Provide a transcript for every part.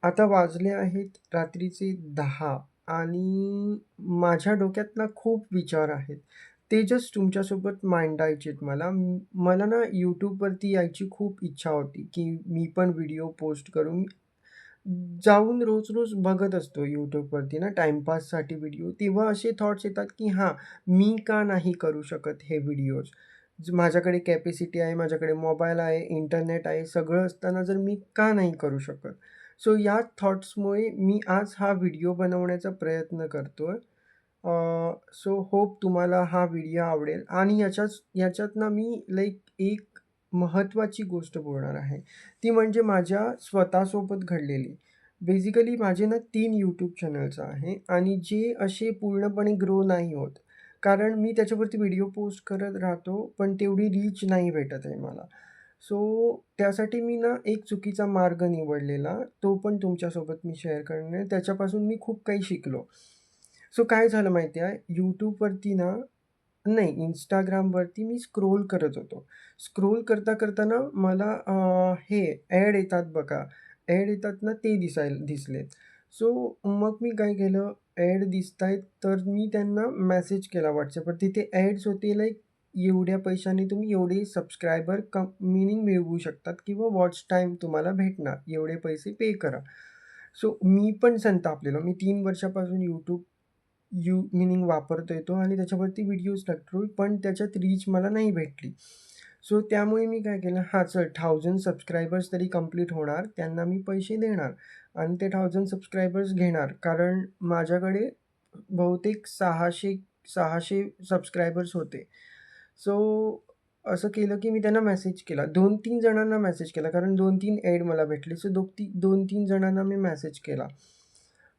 आता वाजले आहेत रात्रीचे 10 आणि माझ्या डोक्यात ना खूप विचार आहेत. ते जस्ट तुमच्यासोबत मांडायचे आहेत मला. मला ना YouTubeवरती यायची खूप इच्छा होती, की मी पण व्हिडिओ पोस्ट करू. मी जाऊन रोज-रोज बघत असतो YouTubeवरती ना टाईमपाससाठी व्हिडिओ. तेव्हा असे थॉट्स येतात, की हां, मी का नाही करू शकत हे व्हिडिओज? माझ्याकडे कॅपॅसिटी आहे, माझ्याकडे मोबाईल आहे, इंटरनेट आहे, सगळं असताना जर मी का नाही करू शकत? सो या थॉट्समुळे मी आज हा व्हिडिओ बनवण्याचा प्रयत्न करतोय. सो होप तुम्हाला हा व्हिडिओ आवडेल आणि याच्यात ना मी लाइक एक महत्त्वाची गोष्ट बोलणार आहे. ती म्हणजे माझ्या स्वतःसोबत घडलेली. बेसिकली माझे ना 3 यूट्यूब चॅनल्स आहे आणि जे असे पूर्णपणे ग्रो नाही होत. कारण मी त्याच्यावरती व्हिडिओ पोस्ट करत राहतो, पण तेवढी रीच नाही भेटत आहे मला. सो त्यासाठी मी ना एक चुकीचा मार्ग निवडलेला. तो पण तुमच्यासोबत मी शेअर करणार आहे. त्याच्यापासून मी खूप काही शिकलो. सो काय झालं माहिती आहे, YouTubeवरती ना नाही, Instagramवरती मी स्क्रोल करत होतो. स्क्रोल करता ना मला हे ॲड येतात बघा, ॲड येतात ना ते दिसलेत. सो मग मी काय केलं, ॲड दिसतायत तर मी त्यांना मेसेज केला WhatsAppवर. तिथे ॲड्स होते लाइक एवढ्या पैशाने तुम्ही एवढे सबस्क्रायबर मीनिंग मिळवू शकतात किंवा वॉच टाईम तुम्हाला भेटणार. एवढे पैसे पे करा. सो मी पण संतापलेलो. मी 3 वर्षापासून मीनिंग वापरतोय तो आणि त्याच्यावरती व्हिडिओज टाकतोय, पण त्याच्यात रीच मला नाही भेटली. सो त्यामुळे मी काय केलं, हां, चल 1000 सबस्क्रायबर्स तरी कंप्लीट होणार, त्यांना मी पैसे देणार आणि ते 1000 सबस्क्रायबर्स घेणार. कारण माझ्याकडे बहुतेक 600 सबस्क्रायबर्स होते. सो असं केलं, की मी त्यांना मेसेज केला. 2-3 जणांना मेसेज केला, कारण 2-3 ॲड मला भेटले. सो 2-3 जणांना मी मेसेज केला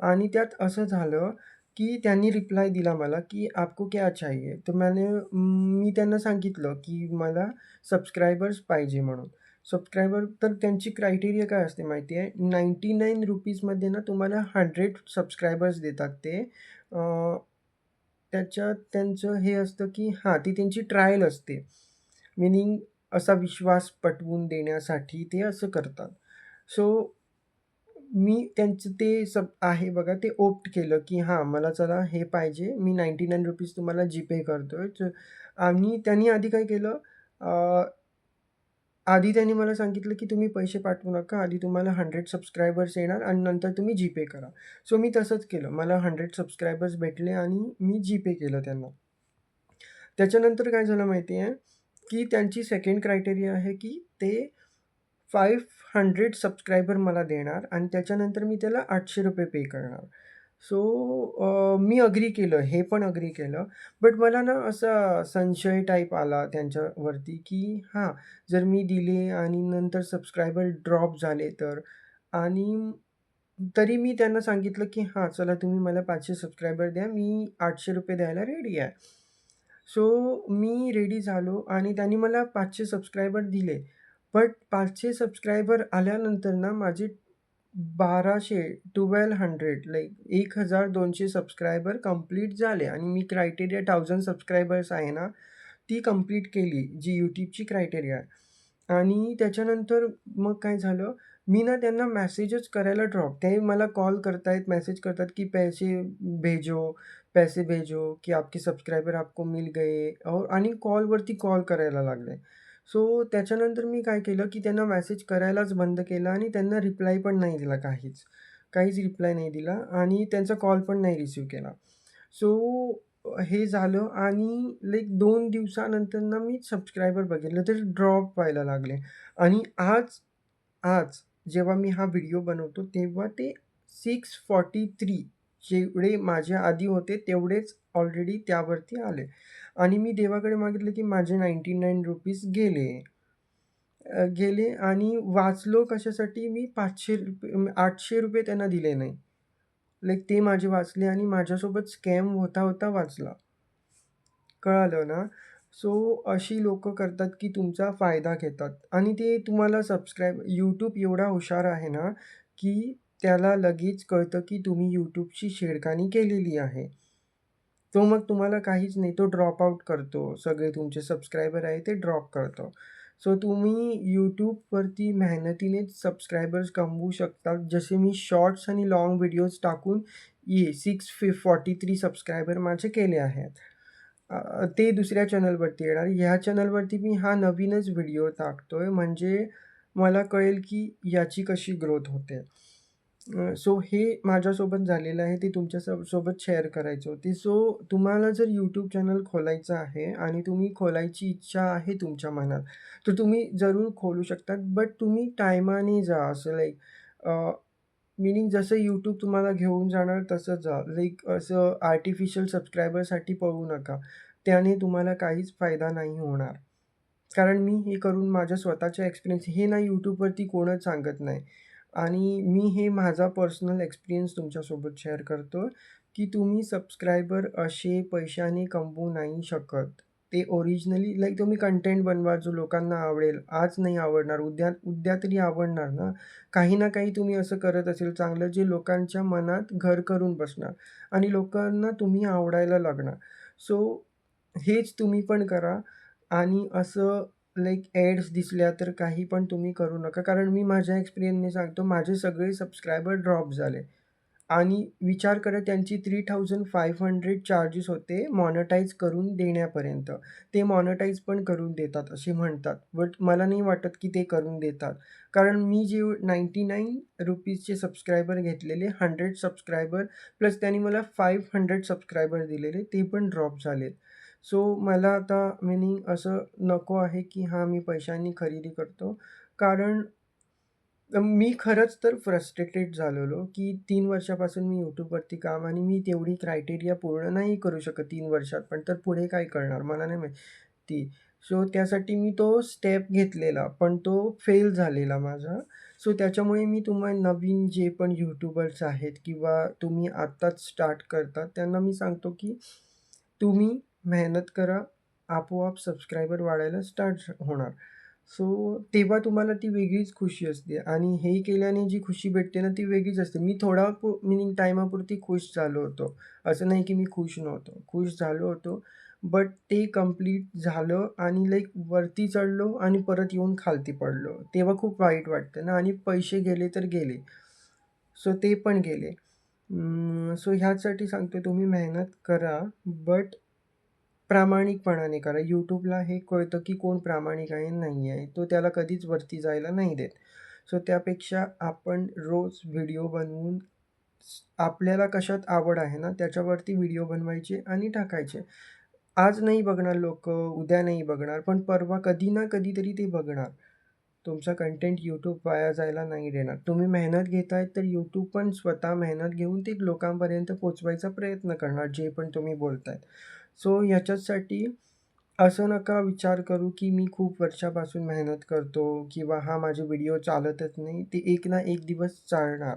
आणि त्यात असं झालं, की त्यांनी रिप्लाय दिला मला, की "आपको क्या चाहिए?" तर मी त्यांना सांगितलं, की मला सबस्क्रायबर्स पाहिजे म्हणून. सबस्क्रायबर तर त्यांची क्रायटेरिया काय असते माहिती आहे? ₹99 मध्ये ना तुम्हाला 100 सबस्क्रायबर्स देतात ते. अ, त्याच्यात त्यांचं हे असतं, की हां, ती त्यांची ट्रायल असते. मीनिंग असा विश्वास पटवून देण्यासाठी ते असं करतात. सो मी त्यांचं ते आहे बघा, ते ओप्ट केलं, की हां, मला चला हे पाहिजे. मी ₹99 तुम्हाला जीपे करतोय. आणि त्यांनी आधी काय केलं, आधी त्यांनी मला सांगितलं, की तुम्ही पैसे पाठवू नका. आधी तुम्हाला 100 सबस्क्रायबर्स येणार आणि नंतर तुम्ही जीपे करा. सो मी तसंच केलं. मला 100 सबस्क्रायबर्स भेटले आणि मी जीपे केलं त्यांना. त्याच्यानंतर काय झालं माहिती आहे, की त्यांची सेकंड क्रायटेरिया आहे, की ते 500 सबस्क्रायबर मला देणार आणि त्याच्यानंतर मी त्याला ₹800 पे करणार. सो मी अग्री केलं, हे पण अग्री केलं. बट मला ना असा संशय टाइप आला त्यांच्यावरती, की हां, जर मी दिले आणि नंतर सबस्क्रायबर ड्रॉप झाले तर? आणि तरी मी त्यांना सांगितलं, की "हां, चला तुम्ही मला 500 सबस्क्रायबर द्या. मी ₹800 द्यायला रेडी आहे." सो मी रेडी झालो आणि त्यांनी मला 500 सबस्क्रायबर दिले. बट 500 सबस्क्रायबर आल्यानंतर ना माझे 1200 लाइक 1200 सबस्क्रायबर कंप्लीट झाले आणि मी क्रायटेरिया 1000 सबस्क्रायबर्स आहे ना, ती कंप्लीट केली, जी YouTubeची क्रायटेरिया आहे. आणि त्याच्यानंतर मग काय झालं, मी ना त्यांना मेसेजच करायला ड्रॉप. ते मला कॉल करतायत, मेसेज करतात, की पैसे भेजो, की आपके सब्सक्राइबर आपको मिल गए और आणि कॉलवरती कॉल करायला लागले. सो त्याच्यानंतर मी काय केलं, की त्यांना मेसेज करायलाच बंद केलं आणि त्यांना रिप्लाय पण नाही दिला काहीच. काहीच रिप्लाय नाही दिला आणि त्यांचा कॉल पण नाही रिसीव्ह केला. सो हे झालं आणि लाइक 2 दिवसानंतर ना मी सबस्क्रायबर बघितलं तर ड्रॉप व्हायला लागले आणि आज आज जेव्हा मी हा व्हिडिओ बनवतो तेव्हा ते 643 जेवढे माझ्या आधी होते तेवढेच ऑलरेडी त्यावरती आले आणि मी देवाकडे मागितलं की माझे ₹99 गेले आणि वाचलो कशासाठी मी ₹800 त्यांना दिले नाही. लाइक ते माझे वाचले आणि माझ्यासोबत स्कॅम होता वाचला. कळालं ना? सो अशी लोकं करतात, की तुमचा फायदा घेतात आणि ते तुम्हाला YouTube एवढा हुशार आहे ना, की त्याला लगेच कळतं, की तुम्ही YouTubeची छेडखानी केलेली आहे. तो मग तुम्हाला काहीच नाही, तो ड्रॉप आउट करतो. सगळे तुमचे सबस्क्रायबर आहे ते ड्रॉप करतो. सो तुम्ही YouTubeवरती मेहनतीनेच सबस्क्रायबर्स कमवू शकता. जसे मी शॉर्ट्स आणि लाँग व्हिडिओज टाकून 643 सबस्क्रायबर माझे केले आहेत. ते दुसऱ्या चॅनलवरती येणार. ह्या चॅनलवरती मी हा नवीनच व्हिडिओ टाकतोय म्हणजे मला कळेल की याची कशी ग्रोथ होते. सो हे माझ्यासोबत झालेलं आहे. ते तुमच्या सोबत शेअर करायचं होते. सो तुम्हाला जर YouTube चॅनल खोलायचं आहे आणि तुम्ही खोलायची इच्छा आहे तुमच्या मनात, तर तुम्ही जरूर खोलू शकतात. बट तुम्ही टायमाने जा. असं लाईक मीनिंग जसं YouTube तुम्हाला घेऊन जाणार तसं जा. लाईक असं आर्टिफिशियल सबस्क्रायबरसाठी पळू नका. त्याने तुम्हाला काहीच फायदा नाही होणार. कारण मी हे करून माझ्या स्वतःच्या एक्सपिरियन्स हे ना YouTubeवरती कोणच सांगत नाही. आणि मी हे माझा पर्सनल एक्सपिरियन्स तुमच्यासोबत शेअर करतो, की तुम्ही सबस्क्रायबर असे पैशाने कमवू नाही शकत. ते ओरिजिनली लाईक तुम्ही कंटेंट बनवा जो लोकांना आवडेल. आज नाही आवडणार, उद्या उद्या तरी आवडणार ना. काही ना काही तुम्ही असं करत असेल चांगलं जे लोकांच्या मनात घर करून बसणार आणि लोकांना तुम्ही आवडायला लागणार. सो हेच तुम्ही पण करा आणि असं लाईक ॲड्स दिसल्या तर काही पण तुम्ही करू नका. कारण मी माझ्या एक्सपिरियन्सने सांगतो माझे सगळे सबस्क्रायबर ड्रॉप झाले आणि विचार करा त्यांची 3500 चार्जेस होते मॉनिटाईज करून देण्यापर्यंत. ते मॉनिटाईज पण करून देतात असे म्हणतात. बट मला नाही वाटत की ते करून देतात. कारण मी जे ₹99 चे सबस्क्रायबर घेतलेले 100 सबस्क्रायबर प्लस त्यांनी मला 500 सबस्क्रायबर दिलेले ते पण ड्रॉप झालेत. सो मला आता मीनिंग असं नको आहे की हां, मी पैशांनी खरेदी करतो. कारण मी खरंच तर फ्रस्ट्रेटेड झालेलो, की 3 वर्षापासून मी YouTubeवरती काम आणि मी तेवढी क्रायटेरिया पूर्ण नाही करू शकत 3 वर्षात पण. तर पुढे काय करणार मला नाही माहिती. सो त्यासाठी मी तो स्टेप घेतलेला, पण तो फेल झालेला माझा. सो त्याच्यामुळे मी तुम्हाला नवीन जे पण यूट्यूबर्स आहेत किंवा तुम्ही आत्ताच स्टार्ट करता, त्यांना मी सांगतो की तुम्ही मेहनत करा, आपोआप सबस्क्रायबर वाढायला स्टार्ट होणार. सो तेव्हा तुम्हाला ती वेगळीच खुशी असते आणि हे केल्याने जी खुशी भेटते ना, ती वेगळीच असते. मी थोडा मीनिंग टाईमापुरती खुश झालो होतो. असं नाही की मी खुश नव्हतो. खुश झालो होतो. बट ते कंप्लीट झालं आणि लाईक वरती चढलो आणि परत येऊन खालती पडलो. तेव्हा खूप वाईट वाटतं ना आणि पैसे गेले तर गेले. सो ते पण गेले. सो ह्यासाठी सांगतोय तुम्ही मेहनत करा, बट प्रामाणिकपणाने करा. YouTubeला हे कळतं की कोण प्रामाणिक आहे, नाही आहे. तो त्याला कधीच वरती जायला नाही देत. सो त्यापेक्षा आपण रोज व्हिडिओ बनवून आपल्याला कशात आवड आहे ना, त्याच्यावरती व्हिडिओ बनवायचे आणि टाकायचे. आज नाही बघणार लोकं, उद्या नाही बघणार, पण परवा कधी ना कधीतरी ते बघणार. तुमचा कंटेंट YouTube वाया जायला नाही देणार. तुम्ही मेहनत घेताय तर YouTube पण स्वतः मेहनत घेऊन ते लोकांपर्यंत पोहोचवायचा प्रयत्न करणार, जे पण तुम्ही बोलताय. सो ह्याच्यासाठी असं नका विचार करू, की मी खूप वर्षापासून मेहनत करतो किंवा हा माझे व्हिडिओ चालतच नाही. ते एक ना एक दिवस चालणार,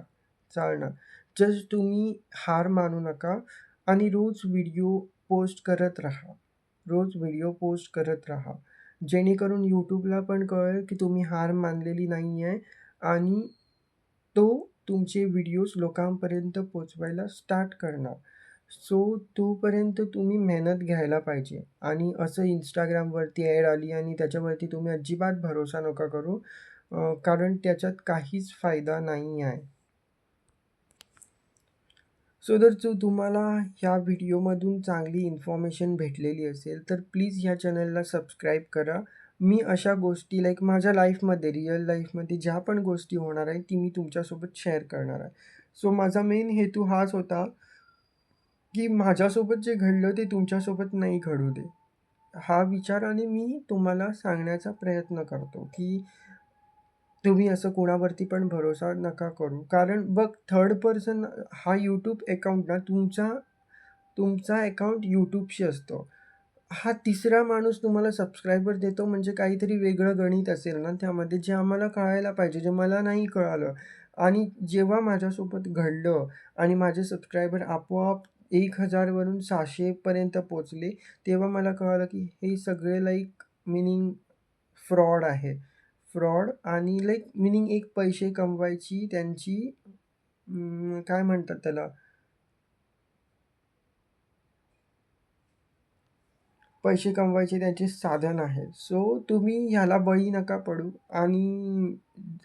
चालणार. जस्ट तुम्ही हार मानू नका आणि रोज व्हिडिओ पोस्ट करत राहा. रोज व्हिडिओ पोस्ट करत राहा. जेणेकरून YouTubeला पण कळेल, की तुम्ही हार मानलेली नाही आहे आणि तो तुमचे व्हिडिओज लोकांपर्यंत पोहोचवायला स्टार्ट करणार. सो तोपर्यंत तुम्ही मेहनत घ्यायला पाहिजे आणि असं Instagramवरती ॲड आली आणि त्याच्यावरती तुम्ही अजिबात भरोसा नका करू. कारण त्याच्यात काहीच फायदा नाही आहे. सो जर तुम्हाला ह्या व्हिडिओमधून चांगली इन्फॉर्मेशन भेटलेली असेल, तर प्लीज ह्या चॅनलला सबस्क्राईब करा. मी अशा गोष्टी लाईक माझ्या लाईफमध्ये, रिअल लाईफमध्ये ज्या पण गोष्टी होणार आहेत, ती मी तुमच्यासोबत शेअर करणार आहे. सो माझा मेन हेतू हाच होता, की माझ्यासोबत जे घडलं ते तुमच्यासोबत नाही घडू दे. हा विचाराने मी तुम्हाला सांगण्याचा प्रयत्न करतो, की तुम्ही असं कोणावरती पण भरोसा नका करू. कारण बघ थर्ड पर्सन हा YouTube अकाउंट ना तुमचा अकाउंट YouTubeशी असतो. हा तिसरा माणूस तुम्हाला सबस्क्रायबर देतो म्हणजे काहीतरी वेगळं गणित असेल ना त्यामध्ये जे आम्हाला कळायला पाहिजे, जे मला नाही कळालं. आणि जेव्हा माझ्यासोबत घडलं आणि माझे सबस्क्रायबर आपोआप 1000 वरून 600 पर्यंत पोहोचले, तेव्हा मला कळालं की हे सगळे लाईक मीनिंग फ्रॉड आहे. फ्रॉड आणि लाईक मीनिंग एक पैसे कमवायची त्यांची काय म्हणतात त्याला? पैसे कमवायचे त्याचे साधन आहे. सो तुम्ही ह्याला बळी नका पडू आणि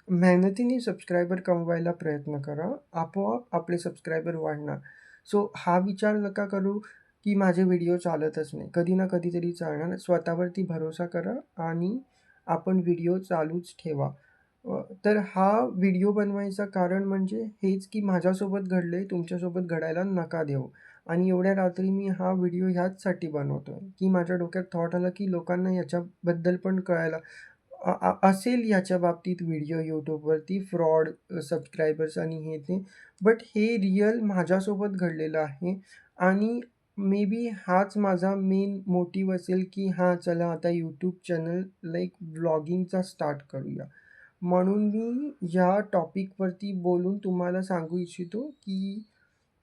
मेहनतीने सबस्क्रायबर कमवायला प्रयत्न करा. आपोआप आपले सबस्क्रायबर वाढणार. सो हा विचार नका करू, की माझे व्हिडिओ चालतच नाही. कधी ना कधीतरी चालणार. स्वतःवरती भरोसा करा आणि आपण व्हिडिओ चालूच ठेवा. तर हा व्हिडिओ बनवायचं कारण म्हणजे हेच, की माझ्यासोबत घडलंय, तुमच्यासोबत घडायला नका देऊ. आणि एवढ्या रात्री मी हा व्हिडिओ ह्याचसाठी बनवतोय, की माझ्या डोक्यात थॉट आला, की लोकांना याच्याबद्दल पण कळायला असेल याच्या बाबतीत व्हिडिओ YouTubeवरती फ्रॉड सबस्क्रायबर्स आणि हे ते. बट हे रिअल माझ्यासोबत घडलेलं आहे आणि मे बी हाच माझा मेन मोटिव्ह असेल, की हां, चला आता YouTube चॅनल लाईक व्लॉगिंगचा स्टार्ट करूया. म्हणून मी या टॉपिकवरती बोलून तुम्हाला सांगू इच्छितो, की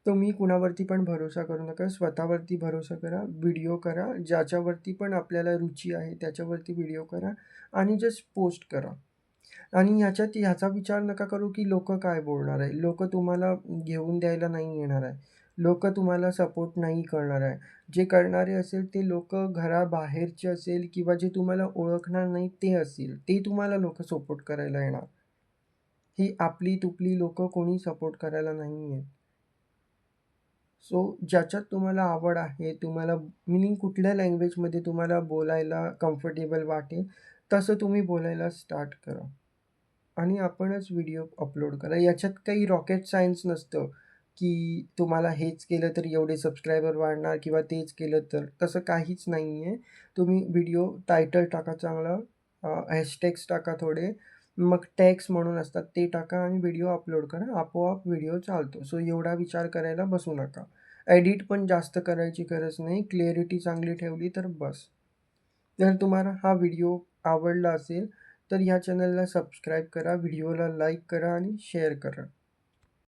तुम्ही कुणावरती पण भरोसा करू नका. स्वतःवरती भरोसा करा. व्हिडिओ करा. ज्याच्यावरती पण आपल्याला रुची आहे त्याच्यावरती व्हिडिओ करा आणि जस्ट पोस्ट करा. आणि ह्याच्यात ह्याचा विचार नका करू, की लोकं काय बोलणार आहे. लोकं तुम्हाला घेऊन द्यायला नाही येणार आहे. लोकं तुम्हाला सपोर्ट नाही करणार आहे. जे करणारे असेल ते लोकं घराबाहेरचे असेल किंवा जे तुम्हाला ओळखणार नाही ते असतील. ते तुम्हाला लोकं सपोर्ट करायला येणार. ही आपली-तुपली लोकं कोणी सपोर्ट करायला नाही येत. सो ज्याच्यात तुम्हाला आवड आहे, तुम्हाला मीनिंग कुठल्या लँग्वेजमध्ये तुम्हाला बोलायला कम्फर्टेबल वाटेल, तसं तुम्ही बोलायला स्टार्ट करा आणि आपणच व्हिडिओ अपलोड करा. याच्यात काही रॉकेट सायन्स नसतं, की तुम्हाला हेच केलं तर एवढे सबस्क्रायबर वाढणार किंवा तेच केलं तर. तसं काहीच नाही आहे. तुम्ही व्हिडिओ टायटल टाका चांगला, हॅशटॅग्स टाका थोडे, मग टॅग्स म्हणून असतात ते टाका आणि व्हिडिओ अपलोड करा. आपोआप व्हिडिओ चालतो. सो एवढा विचार करायला बसू नका. एडिट पण जास्त करायची गरज नाही. क्लिअरिटी चांगली ठेवली तर बस. जर तुम्हाला हा व्हिडिओ आवडला असेल, तर ह्या चॅनलला सबस्क्राईब करा, व्हिडिओला लाईक करा आणि शेअर करा.